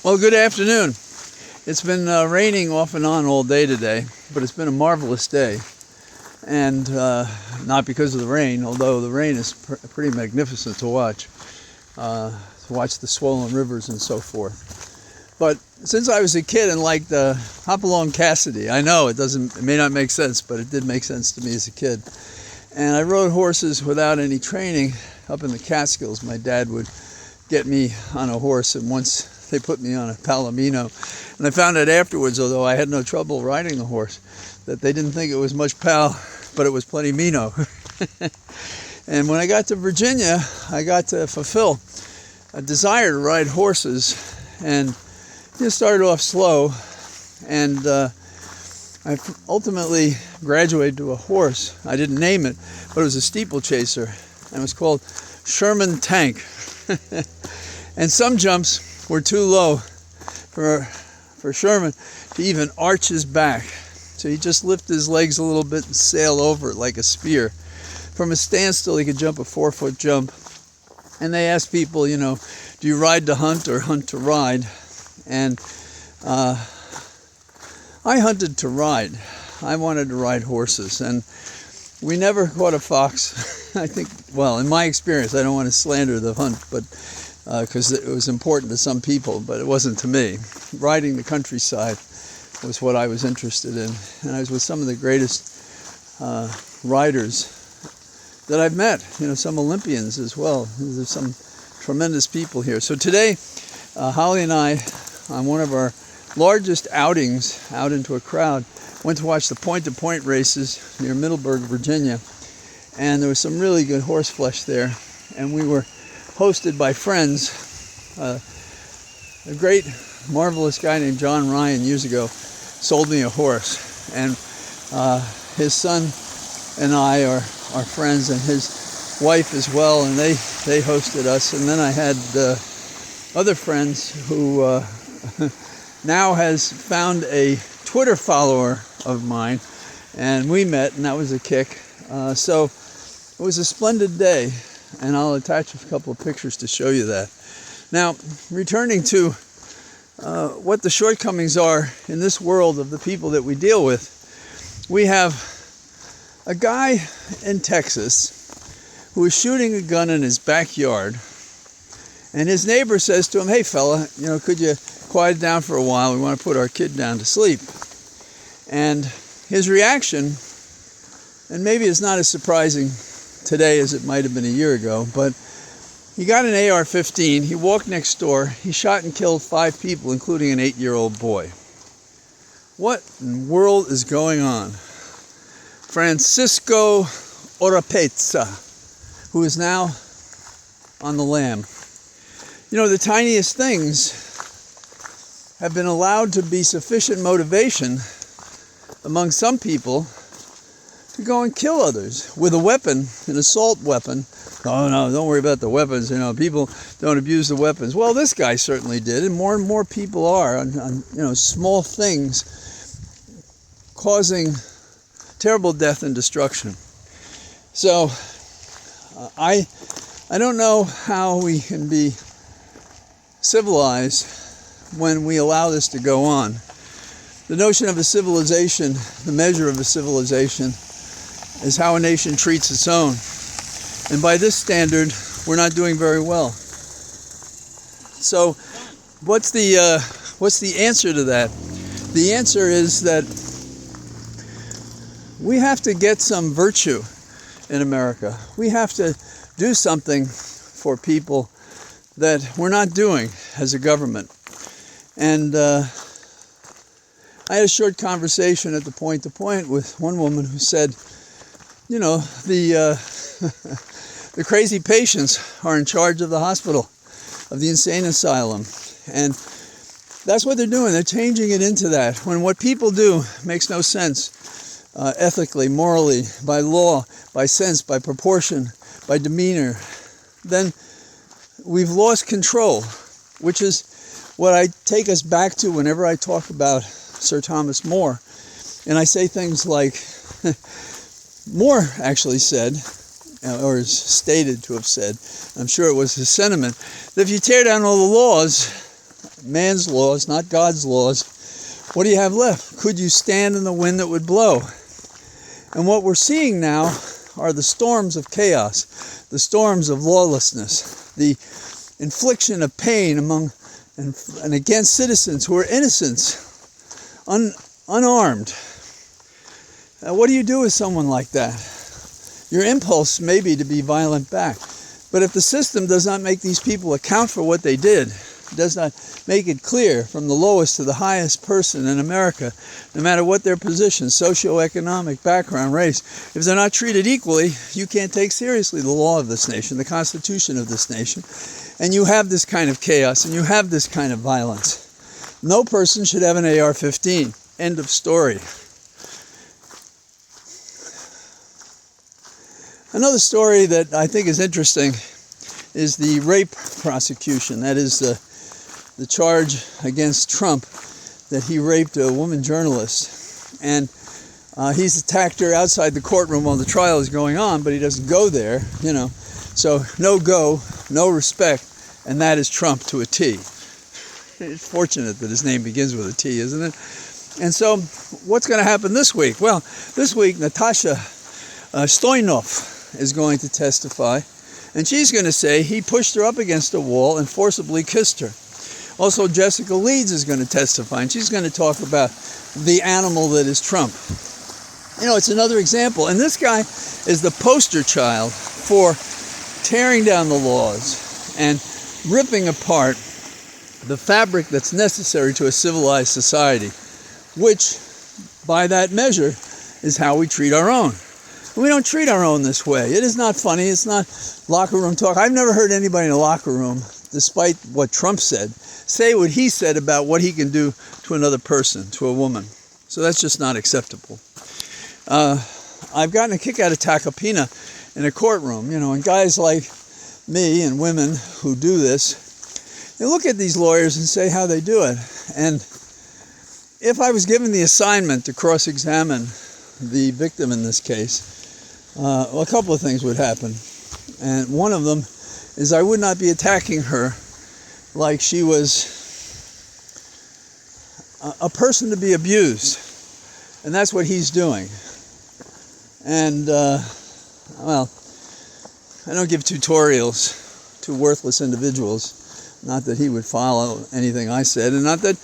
Well, good afternoon. It's been raining off and on all day today, but it's been a marvelous day. And not because of the rain, although the rain is pretty magnificent to watch the swollen rivers and so forth. But since I was a kid and liked Hopalong Cassidy, I know it may not make sense, but it did make sense to me as a kid. And I rode horses without any training up in the Catskills. My dad would get me on a horse, and once they put me on a Palomino. And I found out afterwards, although I had no trouble riding the horse, that they didn't think it was much Pal, but it was plenty Mino. And when I got to Virginia, I got to fulfill a desire to ride horses, and just started off slow, and I ultimately graduated to a horse. I didn't name it, but it was a steeplechaser, and it was called Sherman Tank. And some jumps were too low for Sherman to even arch his back. So he just lifted his legs a little bit and sail over it like a spear. From a standstill, he could jump a 4-foot jump. And they asked people, do you ride to hunt or hunt to ride? And I hunted to ride. I wanted to ride horses. And we never caught a fox. I think, well, in my experience, I don't want to slander the hunt, but because it was important to some people, but it wasn't to me. Riding the countryside was what I was interested in, and I was with some of the greatest riders that I've met, some Olympians as well. There's some tremendous people here. So today, Holly and I, on one of our largest outings out into a crowd, went to watch the point-to-point races near Middleburg, Virginia, and there was some really good horse flesh there, and we were hosted by friends. A great, marvelous guy named John Ryan years ago sold me a horse, and his son and I are friends, and his wife as well, and they hosted us. And then I had other friends who now has found a Twitter follower of mine, and we met, and that was a kick. So it was a splendid day, and I'll attach a couple of pictures to show you that. Now, returning to what the shortcomings are in this world of the people that we deal with, we have a guy in Texas who is shooting a gun in his backyard, and his neighbor says to him, "Hey fella, could you quiet down for a while? We want to put our kid down to sleep." And his reaction, and maybe it's not as surprising today as it might have been a year ago, but he got an AR-15, he walked next door, he shot and killed 5 people, including an 8-year-old boy. What in the world is going on? Francisco Oropeza, who is now on the lam. The tiniest things have been allowed to be sufficient motivation among some people to go and kill others with a weapon, an assault weapon. Oh no, don't worry about the weapons, people don't abuse the weapons. Well, this guy certainly did, and more people are on small things causing terrible death and destruction. So I don't know how we can be civilized when we allow this to go on. The notion of a civilization, the measure of a civilization, is how a nation treats its own. And by this standard, we're not doing very well. So what's the answer to that? The answer is that we have to get some virtue in America. We have to do something for people that we're not doing as a government. And I had a short conversation at the point-to-point with one woman who said, the crazy patients are in charge of the hospital, of the insane asylum. And that's what they're doing. They're changing it into that. When what people do makes no sense ethically, morally, by law, by sense, by proportion, by demeanor, then we've lost control, which is what I take us back to whenever I talk about Sir Thomas More. And I say things like, More actually said, or is stated to have said, I'm sure it was his sentiment, that if you tear down all the laws, man's laws, not God's laws, what do you have left? Could you stand in the wind that would blow? And what we're seeing now are the storms of chaos, the storms of lawlessness, the infliction of pain among and against citizens who are innocent, unarmed. What do you do with someone like that? Your impulse may be to be violent back. But if the system does not make these people account for what they did, does not make it clear from the lowest to the highest person in America, no matter what their position, socioeconomic background, race, if they're not treated equally, you can't take seriously the law of this nation, the Constitution of this nation. And you have this kind of chaos, and you have this kind of violence. No person should have an AR-15. End of story. Another story that I think is interesting is the rape prosecution. That is the charge against Trump that he raped a woman journalist. And he's attacked her outside the courtroom while the trial is going on, but he doesn't go there, you know. So no go, no respect, and that is Trump to a T. It's fortunate that his name begins with a T, isn't it? And so what's going to happen this week? Well, this week Natasha Stoyanov is going to testify, and she's going to say he pushed her up against a wall and forcibly kissed her. Also, Jessica Leeds is going to testify, and she's going to talk about the animal that is Trump. You know, it's another example, and this guy is the poster child for tearing down the laws and ripping apart the fabric that's necessary to a civilized society, which, by that measure, is how we treat our own. We don't treat our own this way. It is not funny. It's not locker room talk. I've never heard anybody in a locker room, despite what Trump said, say what he said about what he can do to another person, to a woman. So that's just not acceptable. I've gotten a kick out of Tacopina in a courtroom, you know, and guys like me and women who do this, they look at these lawyers and say how they do it. And if I was given the assignment to cross-examine the victim in this case, well, a couple of things would happen. And one of them is I would not be attacking her like she was a person to be abused. And that's what he's doing. And, well, I don't give tutorials to worthless individuals. Not that he would follow anything I said, and not that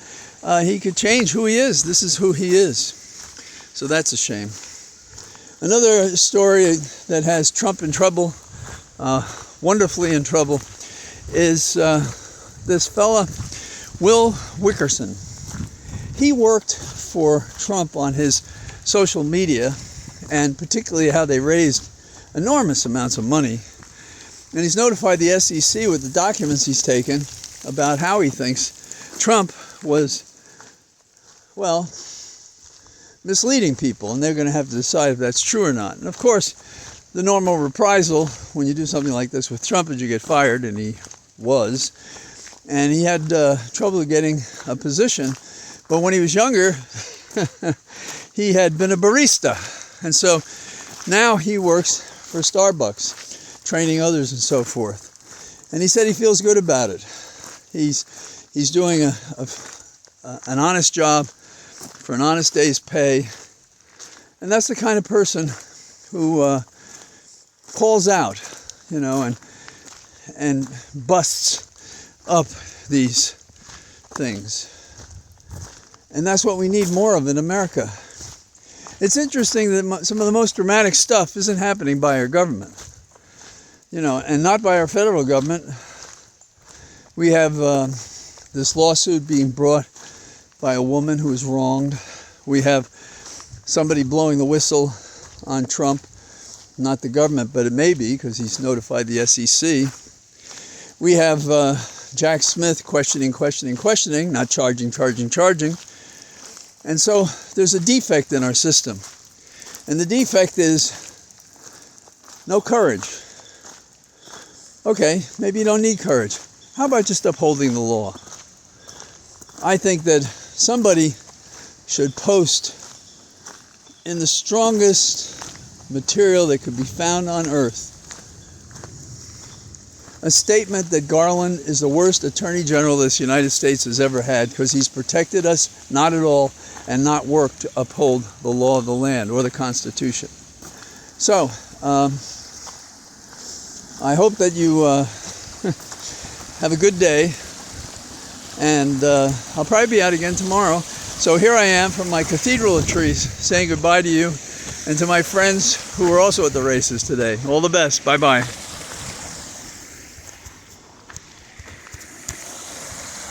he could change who he is. This is who he is. So that's a shame. Another story that has Trump in trouble, wonderfully in trouble, is this fella, Will Wickerson. He worked for Trump on his social media, and particularly how they raised enormous amounts of money. And he's notified the SEC with the documents he's taken about how he thinks Trump was, well, misleading people, and they're going to have to decide if that's true or not. And of course, the normal reprisal when you do something like this with Trump is you get fired, and he was. And he had trouble getting a position, but when he was younger, he had been a barista. And so now he works for Starbucks, training others and so forth. And he said he feels good about it. He's doing an honest job for an honest day's pay. And that's the kind of person who calls out, you know, and busts up these things. And that's what we need more of in America. It's interesting that some of the most dramatic stuff isn't happening by our government, you know, and not by our federal government. We have this lawsuit being brought by a woman who is wronged. We have somebody blowing the whistle on Trump, not the government, but it may be because he's notified the SEC. We have Jack Smith questioning, not charging. And so there's a defect in our system. And the defect is no courage. Okay, maybe you don't need courage. How about just upholding the law? I think that somebody should post in the strongest material that could be found on earth a statement that Garland is the worst Attorney General this United States has ever had, because he's protected us not at all and not worked to uphold the law of the land or the Constitution. So, I hope that you have a good day, and I'll probably be out again tomorrow. So here I am from my cathedral of trees saying goodbye to you and to my friends who were also at the races today. All the best. Bye-bye.